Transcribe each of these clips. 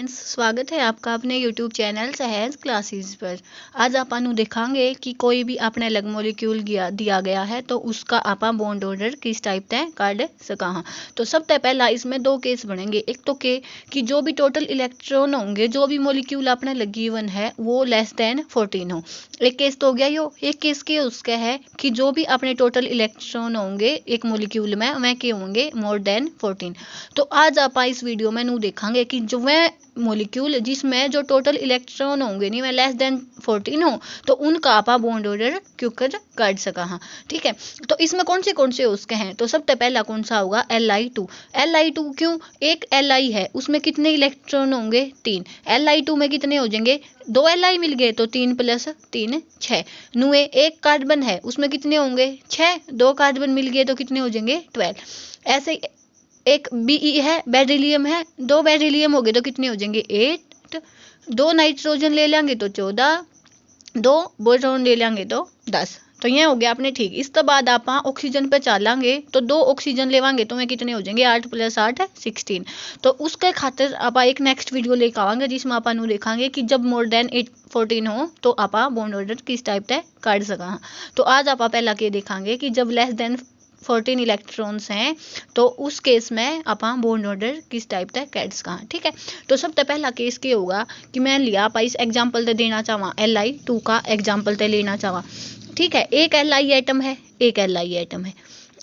Friends, स्वागत है आपका अपने YouTube चैनल सहज क्लासेस पर। आज आपां देखांगे कि कोई भी अपने अलग मॉलिक्यूल दिया गया है तो उसका आपां बॉन्ड ऑर्डर किस टाइप तय काढ़ सका हाँ। तो सबसे पहला इसमें दो केस बनेंगे। एक तो के कि जो भी टोटल इलेक्ट्रॉन होंगे जो भी मॉलिक्यूल अपने लग गिवन है वो लेस देन 14 हो। एक केस तो हो गया यो। एक केस के उसका है कि जो भी अपने टोटल इलेक्ट्रॉन होंगे एक मॉलिक्यूल में वह के होंगे मोर देन 14। तो आज आप इस वीडियो में नू देखांगे कि जो वह मॉलिक्यूल जिसमें जो टोटल इलेक्ट्रॉन होंगे नहीं वह लेस देन 14 हो तो उनका आपा बॉन्ड ऑर्डर क्यों काट सका हाँ। ठीक है, तो इसमें कौन से उसके हैं। तो सबसे पहला कौन सा होगा Li2। Li2 क्यों, एक Li है उसमें कितने इलेक्ट्रॉन होंगे 3। Li2 में कितने हो जाएंगे, 2 Li मिल गए तो 3 + 3 6। नुए एक कार्बन है उसमें कितने होंगे 6, 2 कार्बन मिल गए तो कितने हो जाएंगे 12। ऐसे एक Be है, बेरिलियम है, 2 बेरिलियम हो गए तो कितने हो जाएंगे 8, 2 नाइट्रोजन ले लेंगे तो 14, 2 बोरॉन ले लेंगे तो 10। तो ये हो गया आपने ठीक। इसके बाद आप ऑक्सीजन पे चलेंगे तो 2 ऑक्सीजन लेवांगे तो मैं कितने हो जाएंगे 8 + 8 16। तो उसके खातिर आप एक नेक्स्ट वीडियो लेकर आवांगे जिसमें आप देखांगे कि जब मोर देन 14 हो तो आप बॉन्ड ऑर्डर किस टाइप तय काट सका। तो आज आप पहला के देखांगे कि जब लेस देन 14 इलेक्ट्रॉन्स हैं तो उस केस में आप बॉन्ड ऑर्डर किस टाइप तक कैट्स का। ठीक है, तो सबसे पहला केस क्या होगा कि मैं लिया आप इस एग्जांपल ते देना चाहवा Li2 का एग्जांपल ते लेना चाहवा। ठीक है, एक Li एटम है, एक Li एटम है।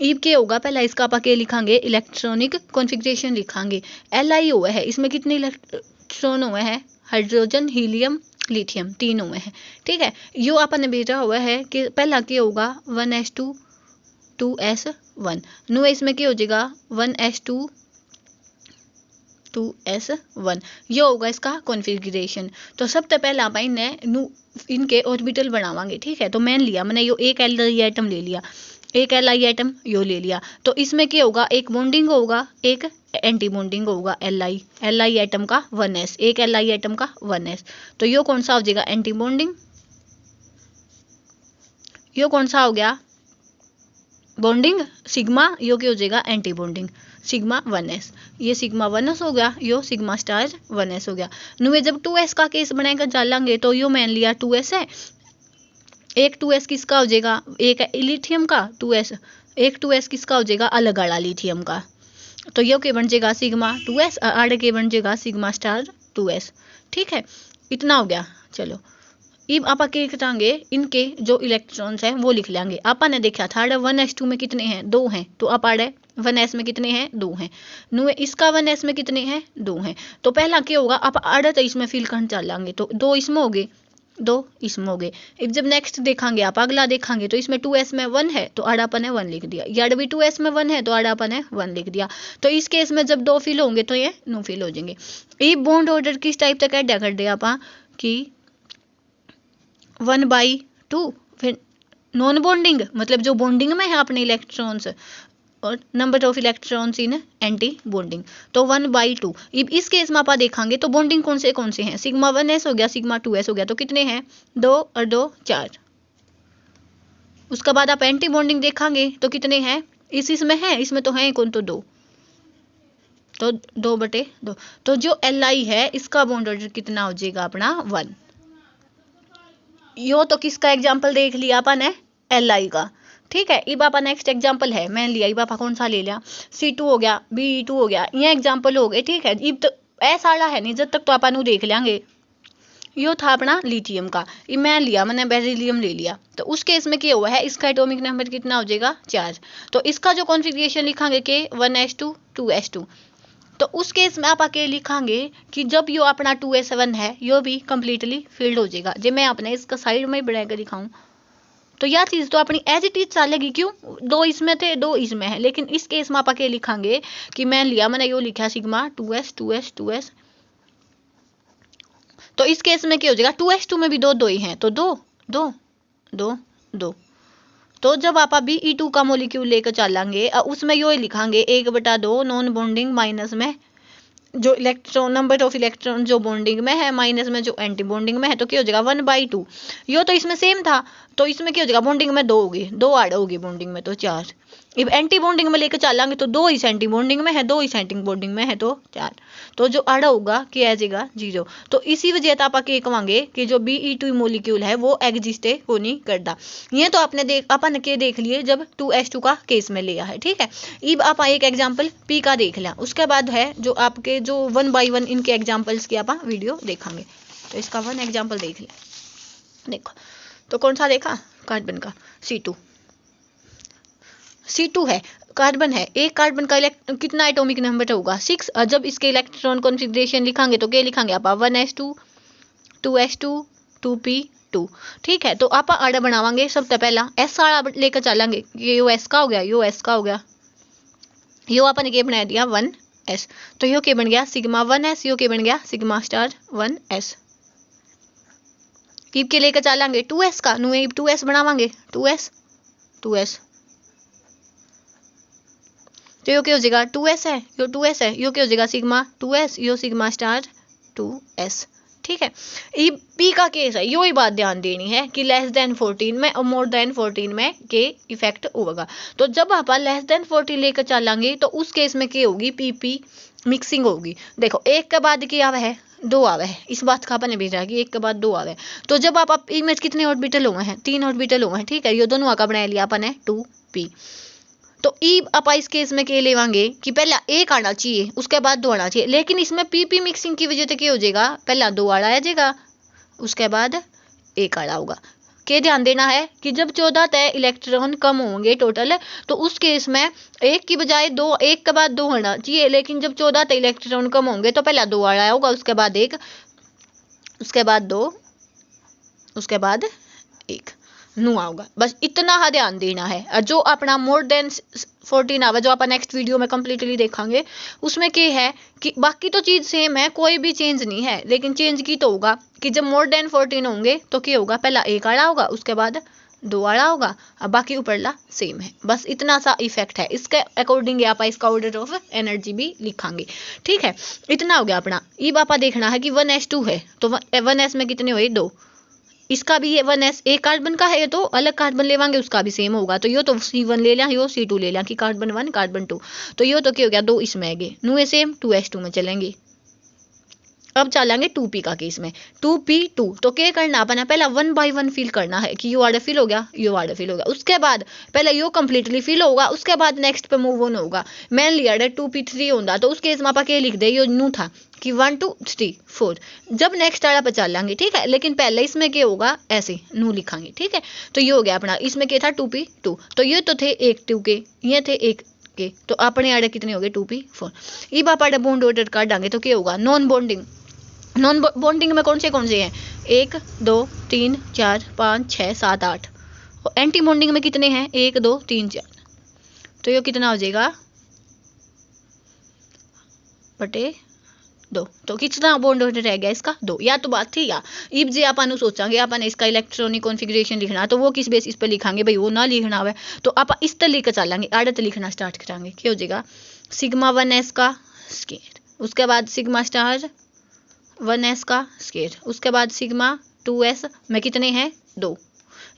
इब क्या होगा, पहला इसका आप के लिखांगे इलेक्ट्रॉनिक कॉन्फ़िगरेशन लिखांगे। Li हुआ है इसमें कितने इलेक्ट्रॉन हुए हैं, हाइड्रोजन, हीलियम, लिथियम, 3 हुए हैं। ठीक है, यो आपने भेजा हुआ है कि पहला क्या होगा 1s2 2s1। नु इसमें क्या हो जाएगा 1s2 2s1। ये होगा इसका कॉन्फ़िगरेशन। तो सबसे पहले आप इनके ऑर्बिटल बनावांगे। ठीक है, तो मैंने लिया मैंने यो एक Li एटम ले लिया, एक Li एटम यो ले लिया। तो इसमें क्या होगा, एक बॉन्डिंग होगा एक एंटी बॉन्डिंग होगा। Li एटम का 1s, एक Li एटम का 1s। तो यो कौन सा हो जाएगा एंटी बॉन्डिंग, यो कौन सा हो गया बॉन्डिंग सिग्मा, यो क्या हो जाएगा एंटी बॉन्डिंग सिग्मा 1s। ये सिग्मा 1s हो गया, यो सिग्मा स्टार 1s हो गया। नुए जब 2s का केस बनाएगा डालेंगे तो यो मान लिया 2s है, एक 2s किसका हो जाएगा, एक लिथियम का 2s, एक 2s किसका हो जाएगा अलग वाला लिथियम का। तो यो के बन जाएगा सिग्मा 2s, आड़े के बन जाएगा सिग्मा स्टार 2s। ठीक है, इतना हो गया। चलो अब आप क्या लिखेंगे, इनके जो इलेक्ट्रॉन्स हैं वो लिख लेंगे। आपा ने देखा था 1s2 में कितने हैं 2 हैं, तो आप आड़े 1s में कितने हैं 2 हैं। नुए इसका 1s में कितने हैं 2 हैं। तो पहला क्या होगा, आप आड़े तो इसमें फिल करने चलेंगे तो 2 इसमें हो गए 2 इसमें हो गए। अब जब नेक्स्ट देखांगे आप अगला देखांगे तो इसमें 2s में 1 है तो आड़ा अपन ने 1 लिख दिया, या भी 2s में 1 है तो आड़ा अपन ने 1 लिख दिया। तो इस केस में जब 2 फिल होंगे तो ये नो फिल हो जाएंगे। ये बॉन्ड ऑर्डर किस टाइप तक ऐड कर दिया आप कि 1/2, फिर नॉन बॉन्डिंग मतलब जो बॉन्डिंग में है अपने इलेक्ट्रॉन्स और number of electrons in anti bonding, तो 1/2। इस केस में आप देखांगे तो बॉन्डिंग कौन से हैं, सिग्मा 1s हो गया, सिग्मा 2s हो गया, तो कितने हैं 2 और 2 4। उसके बाद आप एंटी बॉन्डिंग देखांगे तो कितने हैं, इसमें है, इसमें तो है कौन तो 2, तो 2/2। तो जो Li है इसका बॉन्ड ऑर्डर कितना हो जाएगा अपना 1। यो तो किसका एग्जाम्पल देख लिया अपन ने Li का। ठीक है, अब आपा नेक्स्ट एग्जाम्पल है मैं लिया, अब आपा कौन सा ले लिया C2 हो गया, Be2 हो गया, ये एग्जाम्पल हो गए। ठीक है, अब तो ऐसा है नहीं, जब तक तो अपन देख लेंगे। यो था अपना लिथियम का, ये मैं लिया मैंने बेरिलियम ले लिया। तो उस केस में क्या हुआ है, इसका एटॉमिक नंबर कितना हो जाएगा 4। तो इसका जो कॉन्फ़िगरेशन लिखांगे के 1s2 2s2। तो उस केस में आप आके लिखांगे कि जब यो अपना 2s1 है यो भी कम्प्लीटली फिल्ड हो जाएगा। जब मैं अपने इसका साइड में बनाकर दिखाऊं तो यह चीज़ तो अपनी एज इट इज चलेगी, क्यों 2 इसमें थे 2 इसमें है। लेकिन इस केस में आप आके लिखांगे कि मैं लिया मैंने यो लिखा सिग्मा 2s 2s 2s। तो इस केस में क्या हो जाएगा 2s2 में भी 2 ही हैं तो 2 2 2 2। तो जब आप Be2 का मोलिक्यूल लेकर चलेंगे उसमें यो लिखांगे 1/2 नॉन बॉन्डिंग माइनस में जो इलेक्ट्रॉन नंबर ऑफ इलेक्ट्रॉन जो बॉन्डिंग में है माइनस में जो एंटी बॉन्डिंग में है, तो क्या हो जाएगा 1/2। यो तो इसमें सेम था तो इसमें क्या हो जाएगा बॉन्डिंग में 2 होगी, 2 आड़ होगी बॉन्डिंग में तो 4। अब एंटी बॉन्डिंग में लेकर चलेंगे तो 2 इस एंटी बॉन्डिंग में है, 2 इस एंटी बॉन्डिंग में है तो 4, तो जो आड़ा होगा कि आ जाएगा 0। तो इसी वजह से आप कहेंगे कि जो Be2 मोलिक्यूल है वो एग्जिस्ट को नहीं करता। ये तो आपने अपन के देख लिए जब 2s2 का केस में लिया है, ठीक है। अब आप एक एग्जाम्पल P का देख लिया, उसके बाद है जो आपके जो 1 by 1 इनके एग्जाम्पल्स की आप वीडियो देखेंगे। तो इसका 1 एग्जाम्पल देख लिया, देखो तो कौन सा देखा, कार्बन का C2 है, कार्बन है, एक कार्बन का कितना एटॉमिक नंबर होगा 6। जब इसके इलेक्ट्रॉन कॉन्फ़िगरेशन लिखांगे तो क्या लिखांगे आप 1s2 2s2 2p2, ठीक है। तो आप आड़ा बनावांगे सबसे पहला s आड़ा लेकर चलेंगे, ये यो s का हो गया, यो s का हो गया, यो अपन के बना दिया 1s, तो यो के बन गया सिग्मा 1s, यो के बन गया सिग्मा स्टार 1s। के लेकर चलेंगे 2s का, 2s बनावांगे 2s तो यो क्या हो जाएगा 2s है, यो 2s है, यो क्या हो जाएगा सिग्मा 2s, यो सिग्मा स्टार 2s, ठीक है। ये P का केस है, यो ही बात ध्यान देनी है कि लेस देन 14 में और मोर देन 14 में के इफेक्ट होगा। तो जब आप लेस देन 14 लेकर चलेंगे तो उस केस में क्या होगी, PP मिक्सिंग होगी। देखो एक के बाद क्या आवे है, 2 आवे है, इस बात का अपन भेजा कि एक के बाद 2 आवे। तो जब आप इमेज कितने ऑर्बिटल हुए हैं, 3 ऑर्बिटल हुए हैं, ठीक है। ये दोनों का बना लिया अपन है 2p। तो ई आप इस केस में क्या लेवांगे कि पहला 1 आना चाहिए उसके बाद 2 आना चाहिए, लेकिन इसमें PP मिक्सिंग की वजह से क्या हो जाएगा, पहला 2 आड़ा आ जाएगा उसके बाद 1 आड़ा होगा। क्या ध्यान देना है कि जब 14 तय इलेक्ट्रॉन कम होंगे टोटल, तो उस केस में 1 की बजाय 2, 1 के बाद 2 होना चाहिए, लेकिन जब 14 तय इलेक्ट्रॉन कम होंगे तो पहला 2 आड़ा होगा, उसके बाद 1, उसके बाद 2, उसके बाद 1 नुआ होगा। बस इतना हा ध्यान देना है। जो अपना मोर देन 14 आवे, जो आप नेक्स्ट वीडियो में कंप्लीटली देखेंगे, उसमें क्या है कि बाकी तो चीज़ सेम है, कोई भी चेंज नहीं है, लेकिन चेंज की तो होगा कि जब मोर देन 14 होंगे तो क्या होगा, पहला 1 आड़ा होगा, उसके बाद 2 आड़ा होगा, अब बाकी ऊपरला सेम है। बस इतना सा इफेक्ट है, इसके अकॉर्डिंग आप इसका ऑर्डर ऑफ एनर्जी भी लिखांगे, ठीक है। इतना हो गया अपना। ये बापा देखना है कि 1s2 है तो 1s में कितने हुए 2, इसका भी ये 1s एक कार्बन का है तो अलग कार्बन लेवांगे उसका भी सेम होगा। तो यो तो C1 ले लिया, यो C2 ले लिया कि कार्बन 1 कार्बन 2, तो यो तो क्या हो गया 2 इसमें आ गए, नुए सेम 2s2 में चलेंगे। अब चलेंगे 2p का केस में, 2p2 तो क्या करना अपना, पहला 1 by 1 फिल करना है कि यो आड़ा फिल हो गया, यो आड़ा फिल हो गया, उसके बाद पहले यो कंप्लीटली फिल होगा, उसके बाद नेक्स्ट पे मूव ऑन होगा। मैन लिया 2p3 होता तो उस केस में आप क्या लिख दे, यो नू था कि 1 2 3 4, जब नेक्स्ट आड़ा पे चलेंगे, ठीक है। लेकिन पहले इसमें क्या होगा, ऐसे नू लिखांगे, ठीक है। तो ये हो गया अपना, इसमें क्या था 2p2, तो ये तो थे 1 2 के, ये थे 1 के, तो अपने आड़े कितने हो गए 2p4। ये आप आड़े बॉन्ड ऑर्डर काट देंगे तो क्या होगा, नॉन बॉन्डिंग। नॉन बॉन्डिंग में कौन से हैं, 1 2 3 4 5 6 7 8, और एंटी बॉन्डिंग में कितने हैं 1 2 3 4, तो ये कितना हो जाएगा बटे 2। तो कितना बॉन्ड ऑर्डर रह गया इसका 2, या तो बात थी या इब जे अपन सोचांगे अपन इसका इलेक्ट्रॉनिक कॉन्फ़िगरेशन लिखना, तो वो किस बेसिस पे लिखांगे भाई, वो ना लिखना है तो आप इस तरह लेकर चलेंगे, आड़त लिखना स्टार्ट करांगे। क्या हो जाएगा सिग्मा 1s का स्केयर, उसके बाद सिग्मा स्टार 1s का स्केयर, उसके बाद सिग्मा 2s में कितने हैं 2,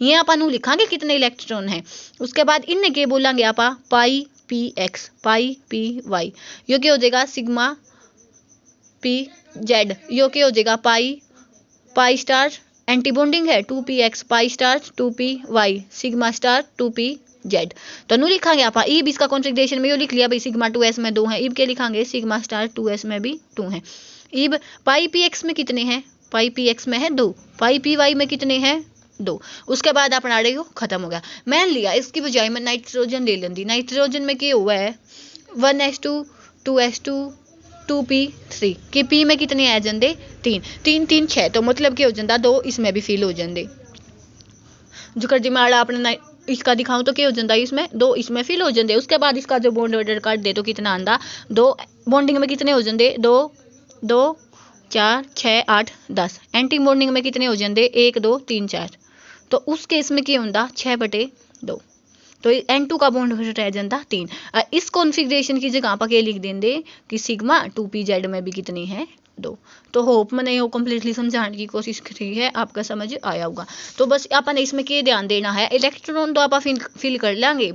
ये अपन लिखांगे कितने इलेक्ट्रॉन हैं। उसके बाद इनने के बोलेंगे आप पाई px पाई py, यो क्या हो जाएगा सिग्मा pz, यो क्या हो जाएगा पाई स्टार एंटी बॉन्डिंग है 2px pi star 2py sigma star 2pz। तो नु लिखांगे आप इब इसका कॉन्फ़िगरेशन में यो लिख लिया भाई, सिग्मा 2s में 2 है, इब के लिखांगे सिग्मा स्टार 2s में भी 2 है। इब पाई px में कितने हैं, पाई px में है 2, पाई py में कितने हैं 2, उसके बाद अपना रेडियो खत्म हो गया। मान लिया इसकी बजाय मैं नाइट्रोजन ले लेंदी, नाइट्रोजन में क्या हुआ है 1s2 2s2 2p3 कि p में कितने आ जाते 3 3 3 6, तो मतलब क्या हो जाता 2 इसमें भी फिल हो जाते। जो कर जिमाड़ा अपने इसका दिखाऊं तो क्या हो जाता इसमें 2 इसमें फिल हो जाते। उसके बाद इसका जो बॉन्ड ऑर्डर काट दे तो कितना आंदा 2, बॉन्डिंग में कितने हो जाते 2 2 4 6 8 10, एंटी बॉन्डिंग में कितने हो जाते 1 2 3 4, तो उस केस में क्या होता 6 बटे 2, तो N2 का बॉन्ड रह जाता 3। इस कॉन्फ़िगरेशन की जगह पर क्या लिख देंगे कि सिग्मा 2pz में भी कितनी है 2। तो होप मैंने वो कम्प्लीटली समझाने की कोशिश की है, आपका समझ आया होगा। तो बस अपन इसमें क्या ध्यान देना है, इलेक्ट्रॉन तो आप फिल कर लेंगे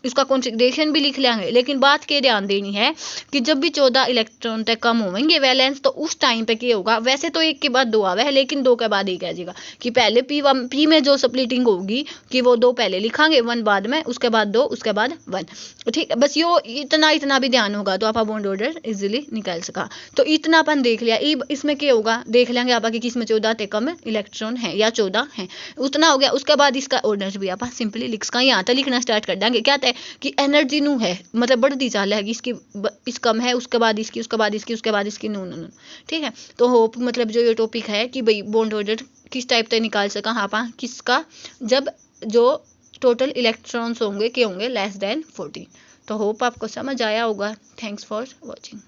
इसका कॉन्फ़िगरेशन भी लिख लेंगे। लेकिन बात के ध्यान देनी है कि जब भी 14 इलेक्ट्रॉन तक कम होंगे वैलेंस, तो उस टाइम पे क्या होगा, वैसे तो एक के बाद दो आवे है, लेकिन दो के बाद एक आ जाएगा कि पहले पी में जो स्प्लिटिंग होगी कि वो दो पहले लिखांगे, वन बाद में, उसके बाद दो, उसके बाद वन। ठीक है, बस यो इतना भी ध्यान होगा तो आप बॉन्ड ऑर्डर इजिली निकाल सका। तो इतना अपन देख लिया। इसमें क्या होगा देख लेंगे आप कि किसमें 14 ते कम इलेक्ट्रॉन है या 14 है, उतना हो गया। उसके बाद इसका ऑर्डर भी आप सिंपली लिख सका। यहाँ तक लिखना स्टार्ट कर देंगे। क्या है कि एनर्जी नू है, मतलब बढ़ती चाल है कि इसकी इस कम है, उसके बाद इसकी, उसके बाद इसकी, उसके बाद इसकी, नू नू नू। ठीक है, तो होप मतलब जो ये टॉपिक है कि भाई बॉन्ड ऑर्डर किस टाइप से निकाल सका हाँ पा किसका, जब जो टोटल इलेक्ट्रॉन्स होंगे के होंगे लेस देन 14। तो होप आपको समझ आया होगा। Thanks for watching.